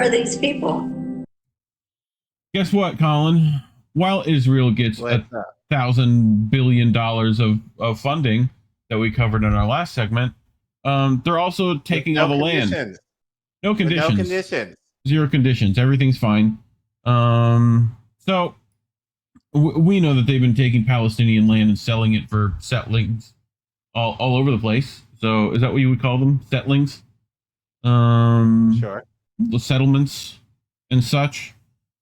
are these people? Guess what, Colin? While Israel gets $1,000 billion of funding that we covered in our last segment, they're also taking all the land. No conditions. No conditions. 0 conditions. Everything's fine. So we know that they've been taking Palestinian land and selling it for settlings all over the place. So is that what you would call them? Settlings? Sure. The settlements and such.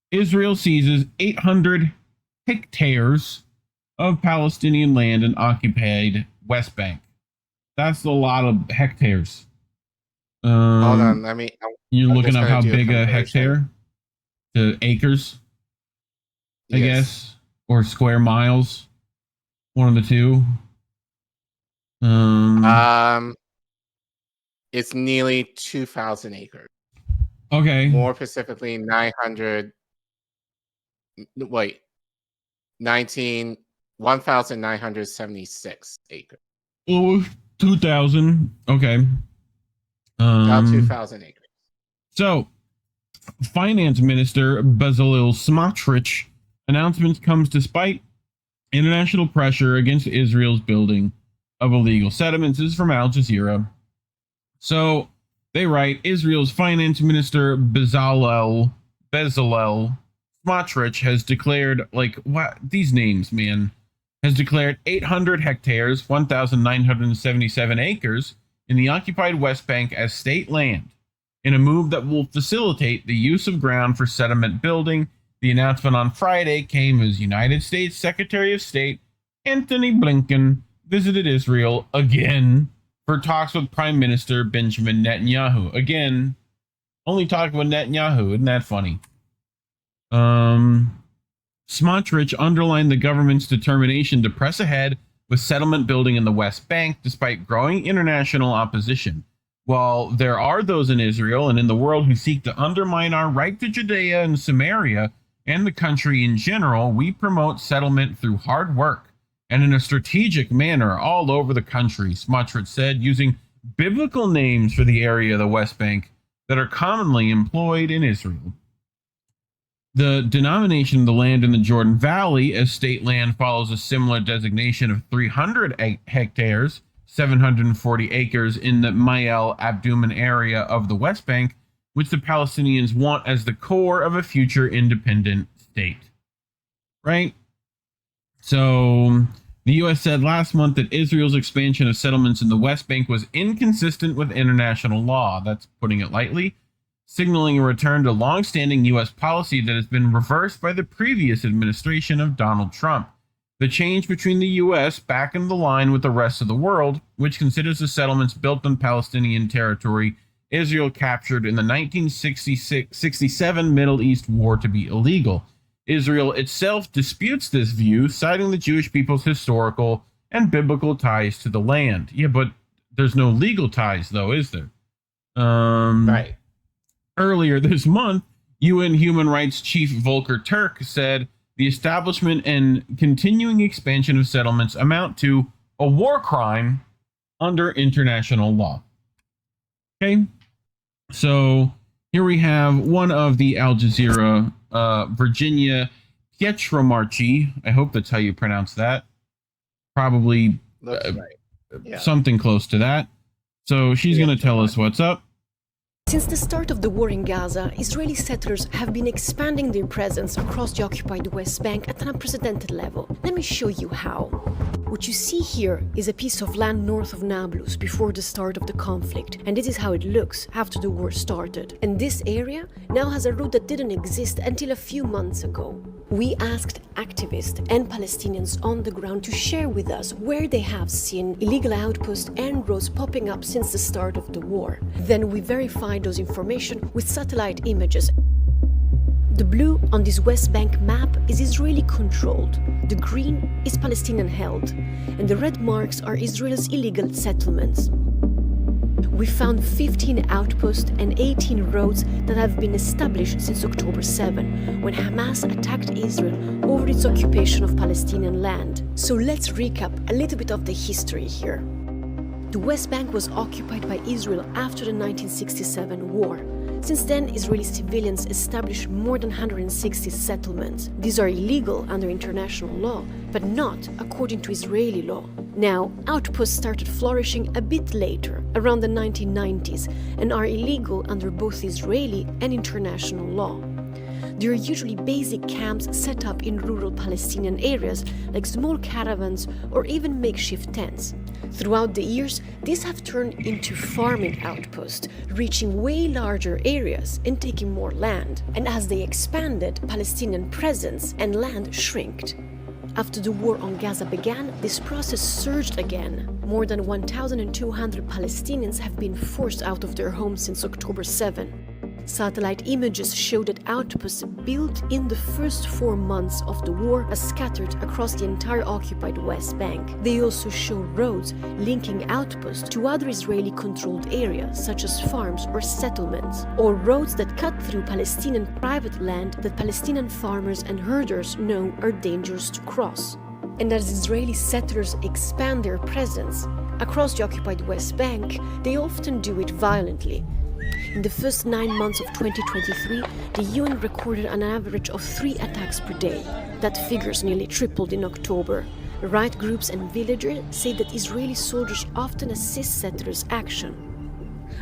Israel seizes 800 hectares of Palestinian land in occupied West Bank. That's a lot of hectares. Hold on, you're looking up how big a hectare to acres, I guess, or square miles. One of the two. It's nearly 2,000 acres. Okay. More specifically, 1,976 acres. Oh, 2,000. Okay. About 2,000 acres. So, Finance Minister Bezalel Smotrich announcements comes despite international pressure against Israel's building of illegal settlements. This is from Al-Jazzera. So, they write, Israel's Finance Minister Bezalel Smotrich has declared, what? These names, man. Has declared 800 hectares, 1,977 acres, in the occupied West Bank as state land, in a move that will facilitate the use of ground for settlement building. The announcement on Friday came as United States Secretary of State Antony Blinken visited Israel again for talks with Prime Minister Benjamin Netanyahu. Again, only talking with Netanyahu. Isn't that funny? Smotrich underlined the government's determination to press ahead with settlement building in the West Bank despite growing international opposition. While there are those in Israel and in the world who seek to undermine our right to Judea and Samaria and the country in general, we promote settlement through hard work and in a strategic manner all over the country, Smotrich said, using biblical names for the area of the West Bank that are commonly employed in Israel. The denomination of the land in the Jordan Valley as state land follows a similar designation of 300 hectares, 740 acres in the Ma'ale Abduman area of the West Bank, which the Palestinians want as the core of a future independent state. Right? So the U.S. said last month that Israel's expansion of settlements in the West Bank was inconsistent with international law. That's putting it lightly, signaling a return to long-standing U.S. policy that has been reversed by the previous administration of Donald Trump. The change between the U.S. back in the line with the rest of the world, which considers the settlements built on Palestinian territory Israel captured in the 1967 Middle East War to be illegal. Israel itself disputes this view, citing the Jewish people's historical and biblical ties to the land. Yeah, but there's no legal ties, though, is there? Right. Earlier this month, UN Human Rights Chief Volker Turk said the establishment and continuing expansion of settlements amount to a war crime under international law. Okay, so here we have one of the Al-Jazzera, Virginia Pietromarchi. I hope that's how you pronounce that. Probably something close to that. So she's going to tell us what's up. Since the start of the war in Gaza, Israeli settlers have been expanding their presence across the occupied West Bank at an unprecedented level. Let me show you how. What you see here is a piece of land north of Nablus before the start of the conflict, and this is how it looks after the war started. And this area now has a road that didn't exist until a few months ago. We asked activists and Palestinians on the ground to share with us where they have seen illegal outposts and roads popping up since the start of the war. Then we verified those information with satellite images. The blue on this West Bank map is Israeli controlled, the green is Palestinian held, and the red marks are Israel's illegal settlements. We found 15 outposts and 18 roads that have been established since October 7, when Hamas attacked Israel over its occupation of Palestinian land. So let's recap a little bit of the history here. The West Bank was occupied by Israel after the 1967 war. Since then, Israeli civilians established more than 160 settlements. These are illegal under international law, but not according to Israeli law. Now, outposts started flourishing a bit later, around the 1990s, and are illegal under both Israeli and international law. They are usually basic camps set up in rural Palestinian areas, like small caravans or even makeshift tents. Throughout the years, these have turned into farming outposts, reaching way larger areas and taking more land. And as they expanded, Palestinian presence and land shrinked. After the war on Gaza began, this process surged again. More than 1,200 Palestinians have been forced out of their homes since October 7. Satellite images show that outposts built in the first 4 months of the war are scattered across the entire occupied West Bank. They also show roads linking outposts to other Israeli-controlled areas, such as farms or settlements, or roads that cut through Palestinian private land that Palestinian farmers and herders know are dangerous to cross. And as Israeli settlers expand their presence across the occupied West Bank, they often do it violently. In the first 9 months of 2023, the UN recorded an average of 3 attacks per day. That figure's nearly tripled in October. Right groups and villagers say that Israeli soldiers often assist settlers' action.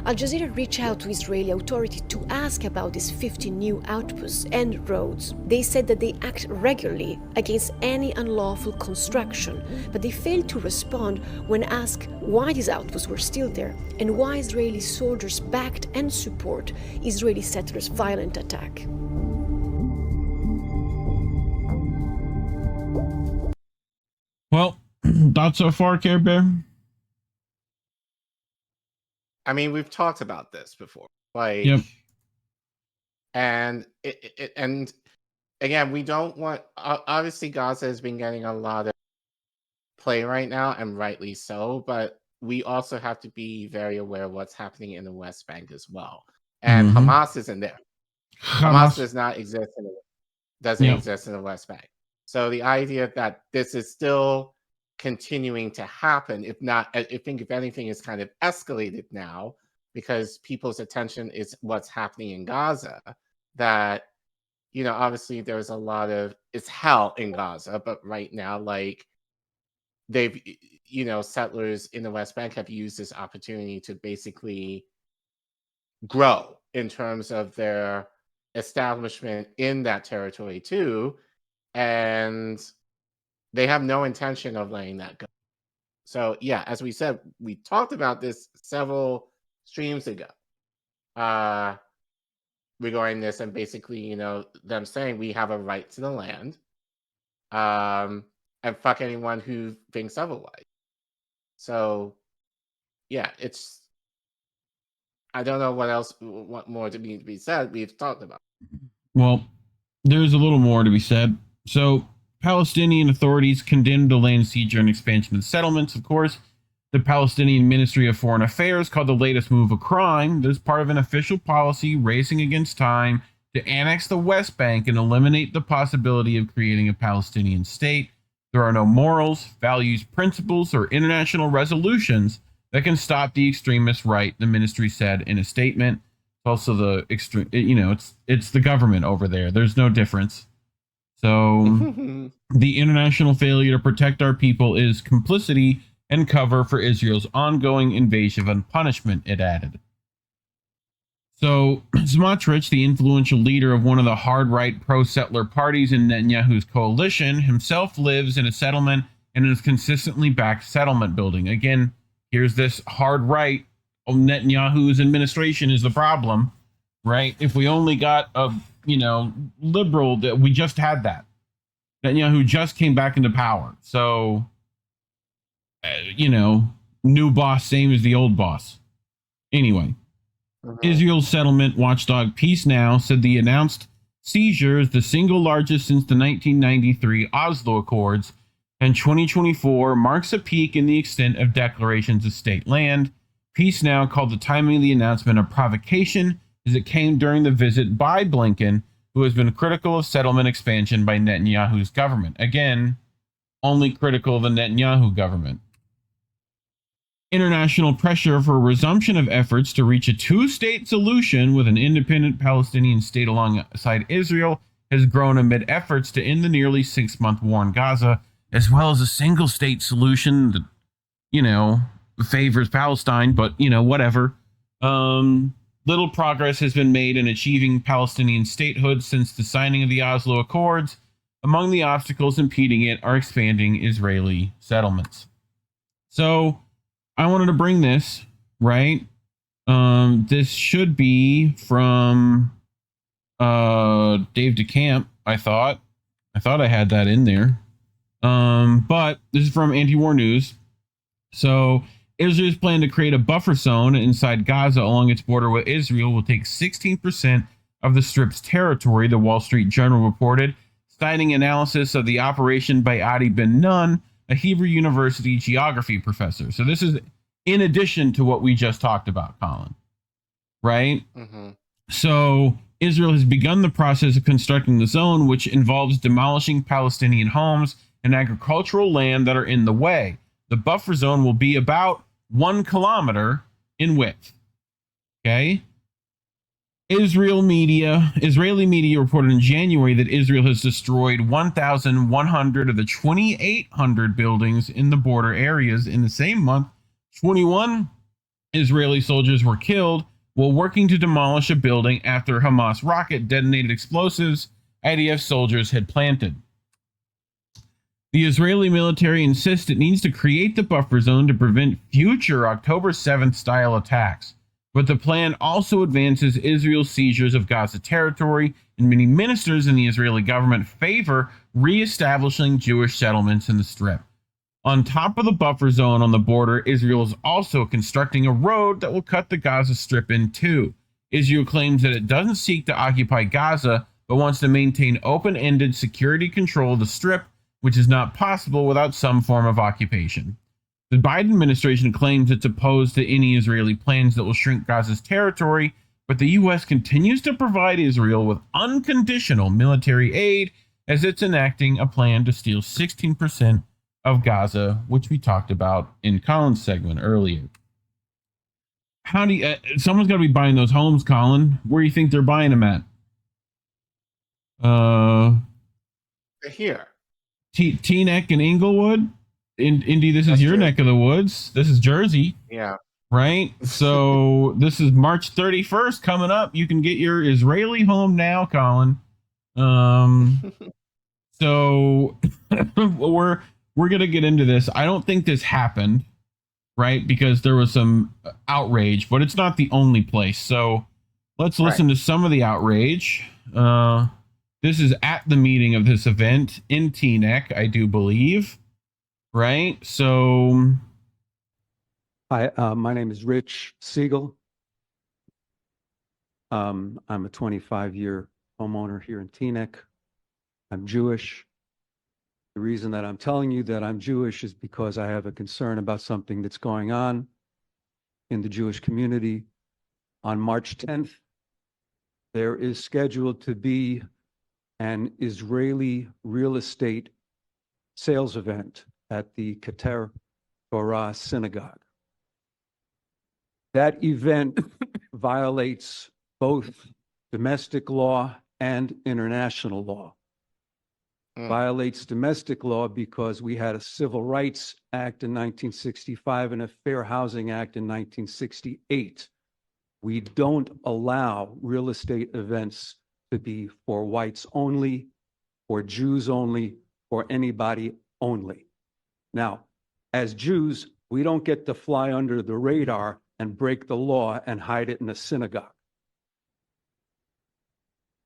Al-Jazzera reached out to Israeli authorities to ask about these 50 new outposts and roads. They said that they act regularly against any unlawful construction, but they failed to respond when asked why these outposts were still there and why Israeli soldiers backed and support Israeli settlers' violent attack. Well, thoughts so far, Care Bear? I mean, we've talked about this before, like, Yep. and and again, we don't want. Obviously, Gaza has been getting a lot of play right now, and rightly so. But we also have to be very aware of what's happening in the West Bank as well. And Hamas isn't there. Hamas does not exist doesn't exist in the West Bank. So the idea that this is still continuing to happen, if not, I think if anything, is kind of escalated now because people's attention is what's happening in Gaza. That, you know, obviously there's a lot of, it's hell in Gaza, but right now, like, they've, you know, settlers in the West Bank have used this opportunity to basically grow in terms of their establishment in that territory too, and they have no intention of letting that go. So yeah, as we said, we talked about this several streams ago regarding this, and basically, you know, them saying we have a right to the land, and fuck anyone who thinks otherwise. So yeah, it's, I don't know what more to be said. We've talked about. Well, there's a little more to be said. So Palestinian authorities condemned the land siege and expansion of settlements, of course. The Palestinian Ministry of Foreign Affairs called the latest move a crime that is part of an official policy racing against time to annex the West Bank and eliminate the possibility of creating a Palestinian state. There are no morals, values, principles, or international resolutions that can stop the extremist right, the ministry said in a statement. Also the extreme, you know, it's the government over there. There's no difference. So the international failure to protect our people is complicity and cover for Israel's ongoing invasion and punishment, it added. So Smotrich, the influential leader of one of the hard-right pro-settler parties in Netanyahu's coalition, himself lives in a settlement and has consistently backed settlement building. Again, here's this hard-right. Netanyahu's administration is the problem, right? If we only got a, you know, liberal, that we just had that. Netanyahu just came back into power. So, you know, new boss, same as the old boss. Anyway, Israel's settlement watchdog Peace Now said the announced seizure is the single largest since the 1993 Oslo Accords, and 2024 marks a peak in the extent of declarations of state land. Peace Now called the timing of the announcement a provocation, as it came during the visit by Blinken, who has been critical of settlement expansion by Netanyahu's government. Again, only critical of the Netanyahu government. International pressure for resumption of efforts to reach a two-state solution with an independent Palestinian state alongside Israel has grown amid efforts to end the nearly 6-month war in Gaza, as well as a single-state solution that, favors Palestine, but, whatever. Little progress has been made in achieving Palestinian statehood since the signing of the Oslo Accords. Among the obstacles impeding it are expanding Israeli settlements. So I wanted to bring this, right? This should be from Dave DeCamp, I thought. I had that in there. But this is from Anti-War News. So Israel's plan to create a buffer zone inside Gaza along its border with Israel will take 16% of the Strip's territory, the Wall Street Journal reported, citing analysis of the operation by Adi Ben Nun, a Hebrew University geography professor. So this is in addition to what we just talked about, Collin, right? Mm-hmm. So Israel has begun the process of constructing the zone, which involves demolishing Palestinian homes and agricultural land that are in the way. The buffer zone will be about 1 kilometer in width. Okay. Israeli media reported in January that Israel has destroyed 1,100 of the 2,800 buildings in the border areas. In the same month, 21 Israeli soldiers were killed while working to demolish a building after a Hamas rocket detonated explosives IDF soldiers had planted. The Israeli military insists it needs to create the buffer zone to prevent future October 7th style attacks. But the plan also advances Israel's seizures of Gaza territory, and many ministers in the Israeli government favor re-establishing Jewish settlements in the Strip. On top of the buffer zone on the border, Israel is also constructing a road that will cut the Gaza Strip in two. Israel claims that it doesn't seek to occupy Gaza, but wants to maintain open-ended security control of the Strip, which is not possible without some form of occupation. The Biden administration claims it's opposed to any Israeli plans that will shrink Gaza's territory, but the U.S. continues to provide Israel with unconditional military aid as it's enacting a plan to steal 16% of Gaza, which we talked about in Collin's segment earlier. How do you, someone's got to be buying those homes, Collin. Where do you think they're buying them at? Here. Teaneck and Inglewood? Indy, this is your neck of the woods. This is Jersey. Yeah. Right? So this is March 31st coming up. You can get your Israeli home now, Collin. So we're going to get into this. I don't think this happened, right? Because there was some outrage, but it's not the only place. So let's listen to some of the outrage. This is at the meeting of this event in Teaneck, I do believe. Right? So... Hi, my name is Rich Siegel. I'm a 25-year homeowner here in Teaneck. I'm Jewish. The reason that I'm telling you that I'm Jewish is because I have a concern about something that's going on in the Jewish community. On March 10th, there is scheduled to be an Israeli real estate sales event at the Hectares Torah synagogue. That event violates both domestic law and international law. Violates domestic law because we had a Civil Rights Act in 1965 and a Fair Housing Act in 1968. We don't allow real estate events to be for whites only, for Jews only, for anybody only. Now, as Jews, we don't get to fly under the radar and break the law and hide it in a synagogue.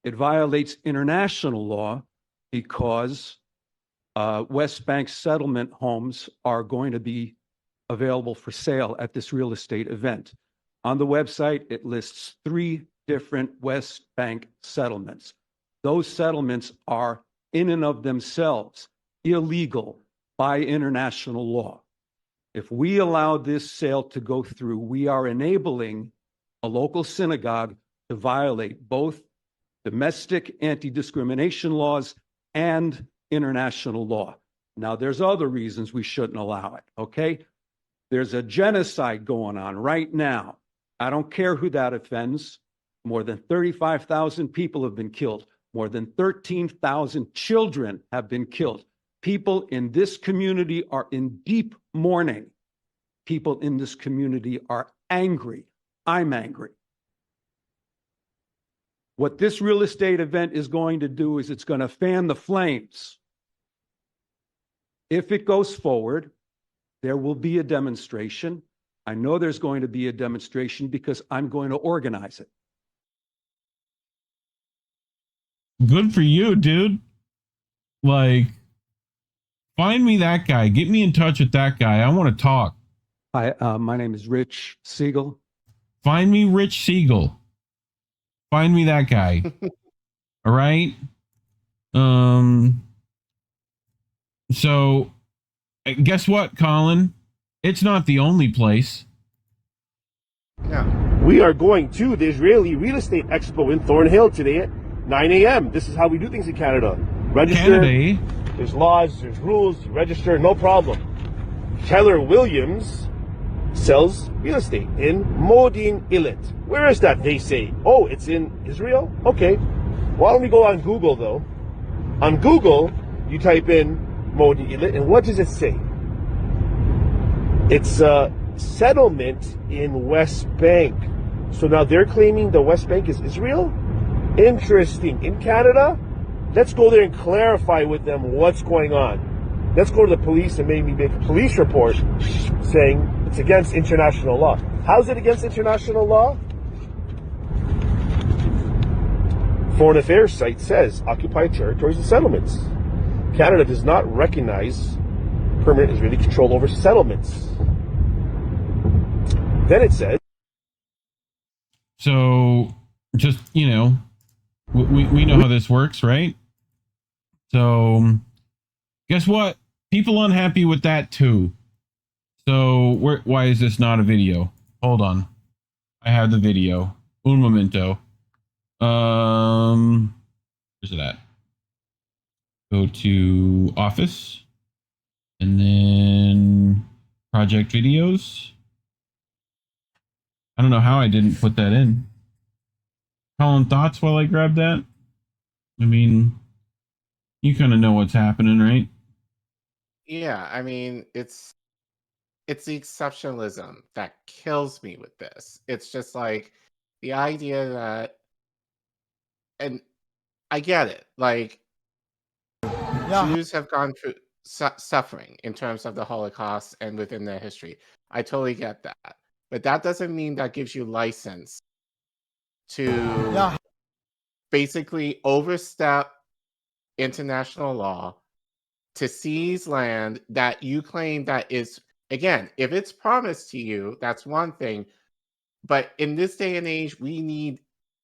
It violates international law because West Bank settlement homes are going to be available for sale at this real estate event. On the website, it lists 3 different West Bank settlements. Those settlements are in and of themselves illegal by international law. If we allow this sale to go through, we are enabling a local synagogue to violate both domestic anti-discrimination laws and international law. Now, there's other reasons we shouldn't allow it, okay? There's a genocide going on right now. I don't care who that offends. More than 35,000 people have been killed. More than 13,000 children have been killed. People in this community are in deep mourning. People in this community are angry. I'm angry. What this real estate event is going to do is it's going to fan the flames. If it goes forward, there will be a demonstration. I know there's going to be a demonstration because I'm going to organize it. Good for you, dude. Like, find me that guy. Get me in touch with that guy. I want to talk. Hi, my name is Rich Siegel. Find me Rich Siegel. Find me that guy. All right. So guess what, Collin? It's not the only place. Yeah. We are going to the Israeli Real Estate Expo in Thornhill today at 9 a.m. This is how we do things in Canada. Register. Canada. There's laws, there's rules. You register, no problem. Keller Williams sells real estate in Modin Illit. Where is that, they say? Oh, it's in Israel? Okay. Why don't we go on Google, though? On Google, you type in Modin Illit, and what does it say? It's a settlement in West Bank. So now they're claiming the West Bank is Israel? Interesting. In Canada, let's go there and clarify with them what's going on. Let's go to the police and maybe make a police report saying it's against international law. How's it against international law? Foreign Affairs site says occupied territories and settlements. Canada does not recognize permanent Israeli control over settlements. Then it says. So, just, you know, we know how this works, right? So, guess what? People unhappy with that too. So, why is this not a video? Hold on. I have the video. Un momento. Where's it at? Go to Office. And then Project Videos. I don't know how I didn't put that in. Collin, thoughts while I grab that? I mean, you kind of know what's happening, right? Yeah, I mean, it's the exceptionalism that kills me with this. It's just like the idea that, and I get it, like Jews have gone through suffering in terms of the Holocaust and within their history. I totally get that. But that doesn't mean that gives you license to basically overstep international law, to seize land that you claim that is, again, if it's promised to you, that's one thing. But in this day and age,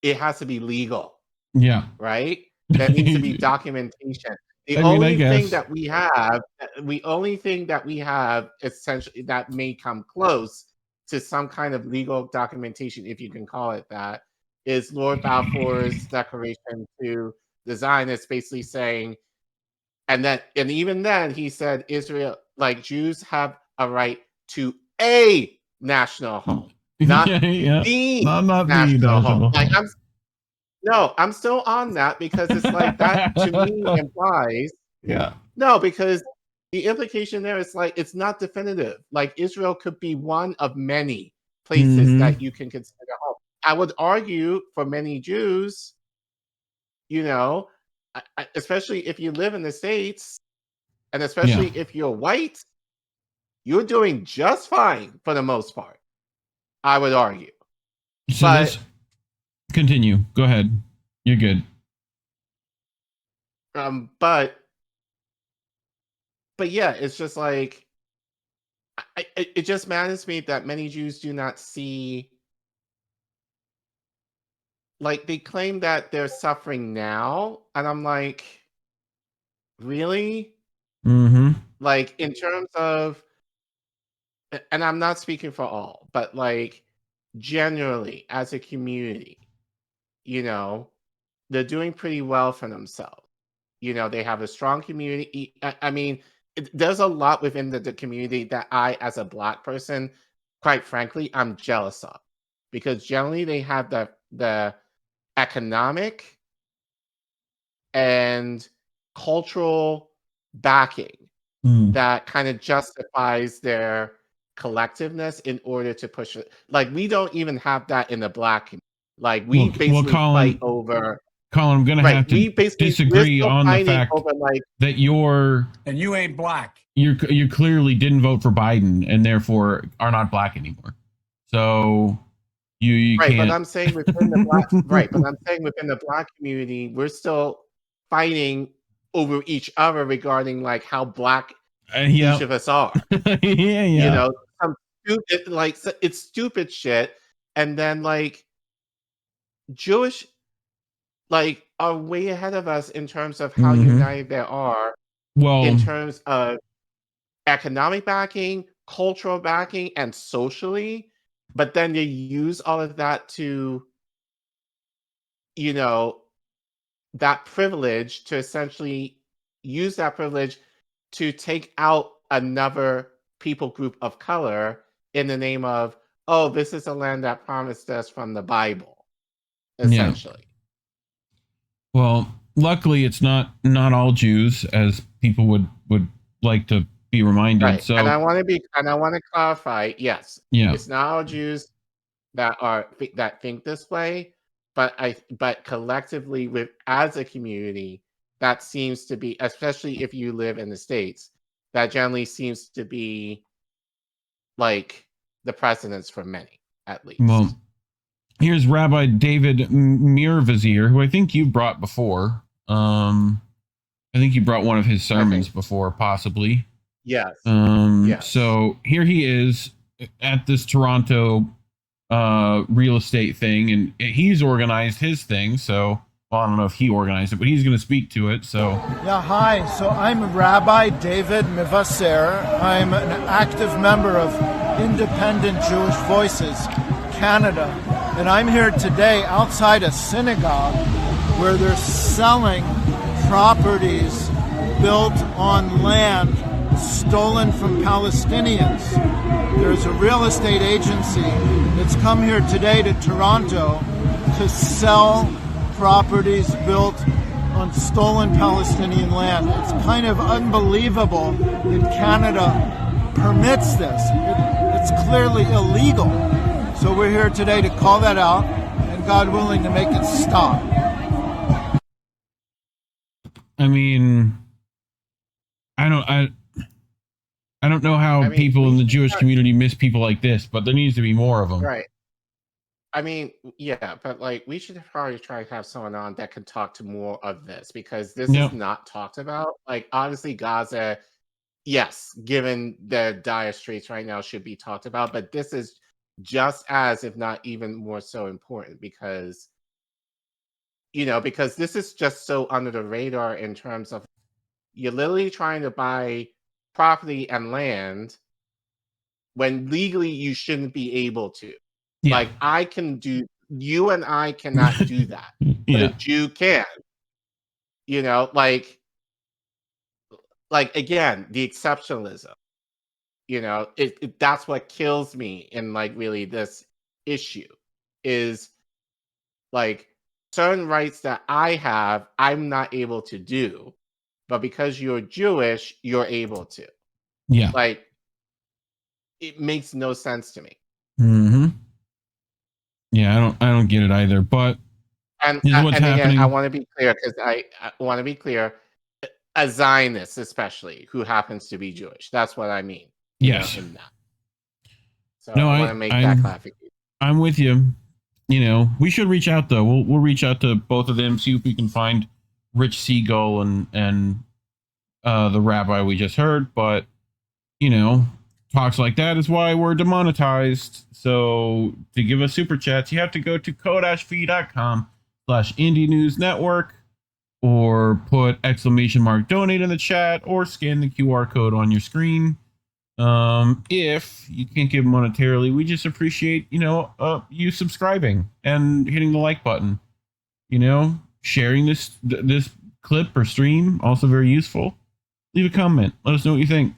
it has to be legal. Yeah. Right? That needs to be documentation. The only thing that we have essentially that may come close to some kind of legal documentation, if you can call it that, is Lord Balfour's declaration to the Zionists, basically saying, and even then he said Israel, like Jews have a right to a national home, not the national home. Like I'm still on that because it's like that to me implies no, because the implication there is like it's not definitive. Like Israel could be one of many places that you can consider home. I would argue for many Jews, you know, especially if you live in the States, and especially if you're white, you're doing just fine for the most part, I would argue. So continue. Go ahead. You're good. But yeah, it's just like it just matters me that many Jews do not see, like they claim that they're suffering now, and I'm like, really? Like in terms of, and I'm not speaking for all, but like generally as a community, you know, they're doing pretty well for themselves. You know, they have a strong community. I mean, there's a lot within the community that I, as a Black person, quite frankly, I'm jealous of, because generally they have the economic and cultural backing that kind of justifies their collectiveness in order to push it. Like, we don't even have that in the Black community. Like, we basically fight over. Colin, I'm gonna have to disagree on the fact that and you ain't Black. You clearly didn't vote for Biden and therefore are not Black anymore. So you right, can't. but I'm saying within the Black right, but I'm saying within the Black community, we're still fighting over each other regarding like how Black each of us are. Yeah. You know, some stupid, like, it's stupid shit, and then like Jewish like are way ahead of us in terms of how united they are. Well, in terms of economic backing, cultural backing, and socially, but then they use all of that to, you know, that privilege to essentially use that privilege to take out another people group of color in the name of, oh, this is a land that promised us from the Bible, essentially. Yeah. Well, luckily it's not all Jews, as people would like to be reminded. Right. So, and I want to clarify, yes, it's not all Jews that think this way, but collectively, as a community, that seems to be, especially if you live in the States, that generally seems to be like the precedence for many, at least. Well, here's Rabbi David Mirvazir, who I think you brought before. I think you brought one of his sermons before, possibly. Yes. Yes. So here he is at this Toronto real estate thing, and he's organized his thing. So, well, I don't know if he organized it, but he's going to speak to it. So, yeah, hi. So I'm Rabbi David Mirvazir. I'm an active member of Independent Jewish Voices Canada, and I'm here today outside a synagogue where they're selling properties built on land stolen from Palestinians. There's a real estate agency that's come here today to Toronto to sell properties built on stolen Palestinian land. It's kind of unbelievable that Canada permits this. It's clearly illegal. So we're here today to call that out, and God willing, to make it stop. I mean, I don't know how people in the Jewish community miss people like this, but there needs to be more of them. Right. I mean, yeah, but like we should probably try to have someone on that can talk to more of this, because this is not talked about. Like, obviously Gaza, yes, given the dire straits right now, should be talked about, but this is just as, if not even more so important, because, you know, because this is just so under the radar in terms of you're literally trying to buy property and land when legally you shouldn't be able to. Yeah. Like, you and I cannot do that. But a Jew can. You know, like again, the exceptionalism. You know, that's what kills me in like really this issue is like certain rights that I have, I'm not able to do, but because you're Jewish, you're able to. Yeah. Like, it makes no sense to me. Mm-hmm. Yeah, I don't get it either. But again, I want to be clear, because I want to be clear, a Zionist especially who happens to be Jewish. That's what I mean. Yes. In that. So no, I want to make that clarification. I'm with you. You know, we should reach out though. We'll reach out to both of them, see if we can find Rich Siegel and the rabbi we just heard. But you know, talks like that is why we're demonetized. So to give us super chats, you have to go to ko-fi.com/Indie News Network, or put !donate in the chat, or scan the QR code on your screen. If you can't give monetarily, we just appreciate, you know, you subscribing and hitting the like button, you know, sharing this clip or stream, also very useful. Leave a comment. Let us know what you think.